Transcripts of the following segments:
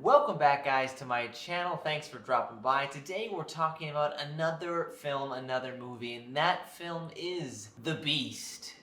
Welcome back, guys, to my channel. Thanks for dropping by. Today we're talking about another film, another movie, and that film is The Beast.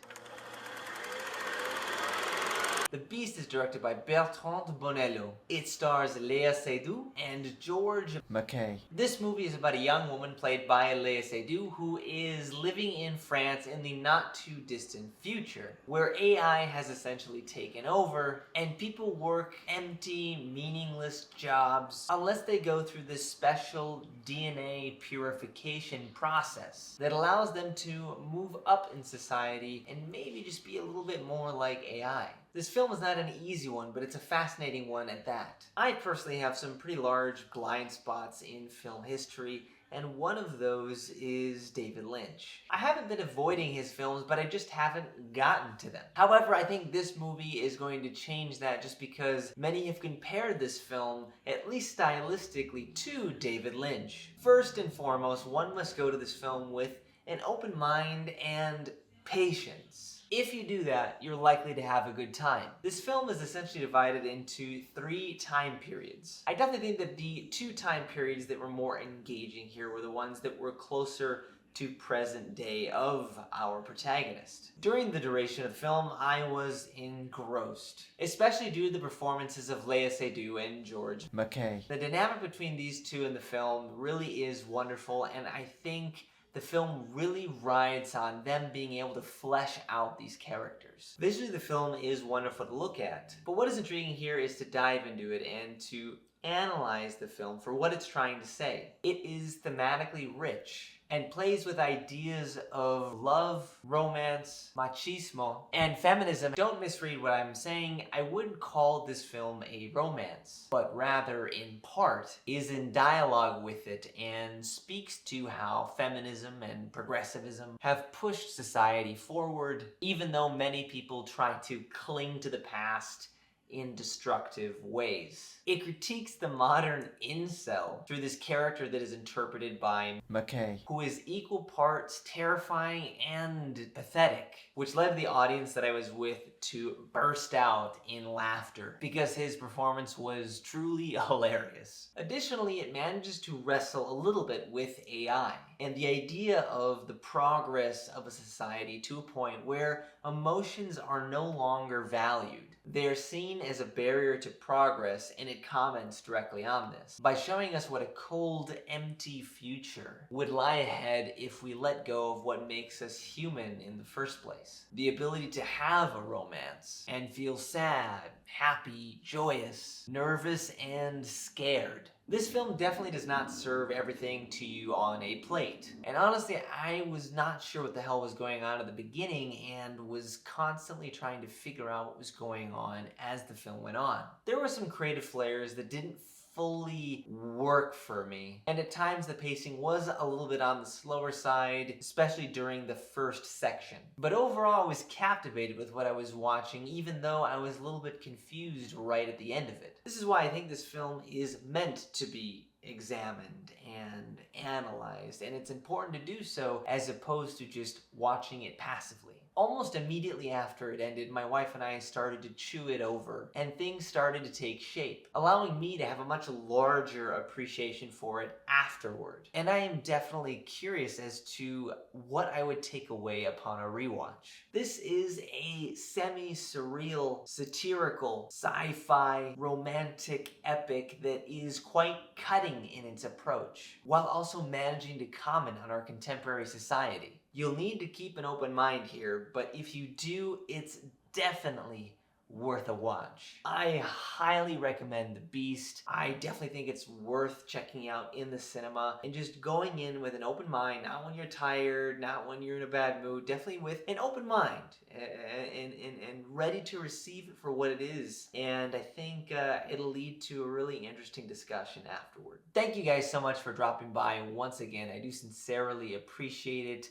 The Beast is directed by Bertrand Bonello. It stars Léa Seydoux and George McKay. This movie is about a young woman played by Léa Seydoux who is living in France in the not too distant future, where AI has essentially taken over and people work empty, meaningless jobs unless they go through this special DNA purification process that allows them to move up in society and maybe just be a little bit more like AI. This film is not an easy one, but it's a fascinating one at that. I personally have some pretty large blind spots in film history, and one of those is David Lynch. I haven't been avoiding his films, but I just haven't gotten to them. However, I think this movie is going to change that just because many have compared this film, at least stylistically, to David Lynch. First and foremost, one must go to this film with an open mind and patience. If you do that, you're likely to have a good time. This film is essentially divided into 3 time periods. I definitely think that the 2 time periods that were more engaging here were the ones that were closer to present day of our protagonist. During the duration of the film, I was engrossed, especially due to the performances of Léa Seydoux and George McKay. The dynamic between these two in the film really is wonderful, and I think the film really rides on them being able to flesh out these characters. Visually, the film is wonderful to look at, but what is intriguing here is to dive into it and to analyze the film for what it's trying to say. It is thematically rich and plays with ideas of love, romance, machismo, and feminism. Don't misread what I'm saying. I wouldn't call this film a romance, but rather in part is in dialogue with it and speaks to how feminism and progressivism have pushed society forward, even though many people try to cling to the past in destructive ways. It critiques the modern incel through this character that is interpreted by McKay, who is equal parts terrifying and pathetic, which led the audience that I was with to burst out in laughter because his performance was truly hilarious. Additionally, it manages to wrestle a little bit with AI and the idea of the progress of a society to a point where emotions are no longer valued. They are seen as a barrier to progress, and it comments directly on this by showing us what a cold, empty future would lie ahead if we let go of what makes us human in the first place. The ability to have a romance and feel sad, happy, joyous, nervous, and scared. This film definitely does not serve everything to you on a plate. And honestly, I was not sure what the hell was going on at the beginning and was constantly trying to figure out what was going on as the film went on. There were some creative flares that didn't fully work for me, and at times the pacing was a little bit on the slower side, especially during the first section. But overall, I was captivated with what I was watching, even though I was a little bit confused right at the end of it. This is why I think this film is meant to be examined and analyzed, and it's important to do so as opposed to just watching it passively. Almost immediately after it ended, my wife and I started to chew it over, and things started to take shape, allowing me to have a much larger appreciation for it afterward. And I am definitely curious as to what I would take away upon a rewatch. This is a semi-surreal, satirical, sci-fi, romantic epic that is quite cutting in its approach, while also managing to comment on our contemporary society. You'll need to keep an open mind here, but if you do, it's definitely worth a watch. I highly recommend The Beast. I definitely think it's worth checking out in the cinema and just going in with an open mind, not when you're tired, not when you're in a bad mood, definitely with an open mind and ready to receive it for what it is. And I think it'll lead to a really interesting discussion afterward. Thank you guys so much for dropping by once again. I do sincerely appreciate it.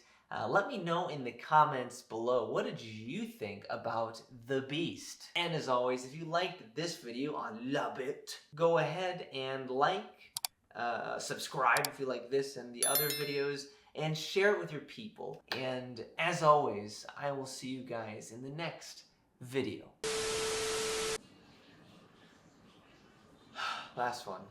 Let me know in the comments below, what did you think about The Beast? And as always, if you liked this video, I love it, go ahead and like, subscribe if you like this and the other videos, and share it with your people. And as always, I will see you guys in the next video. Last one.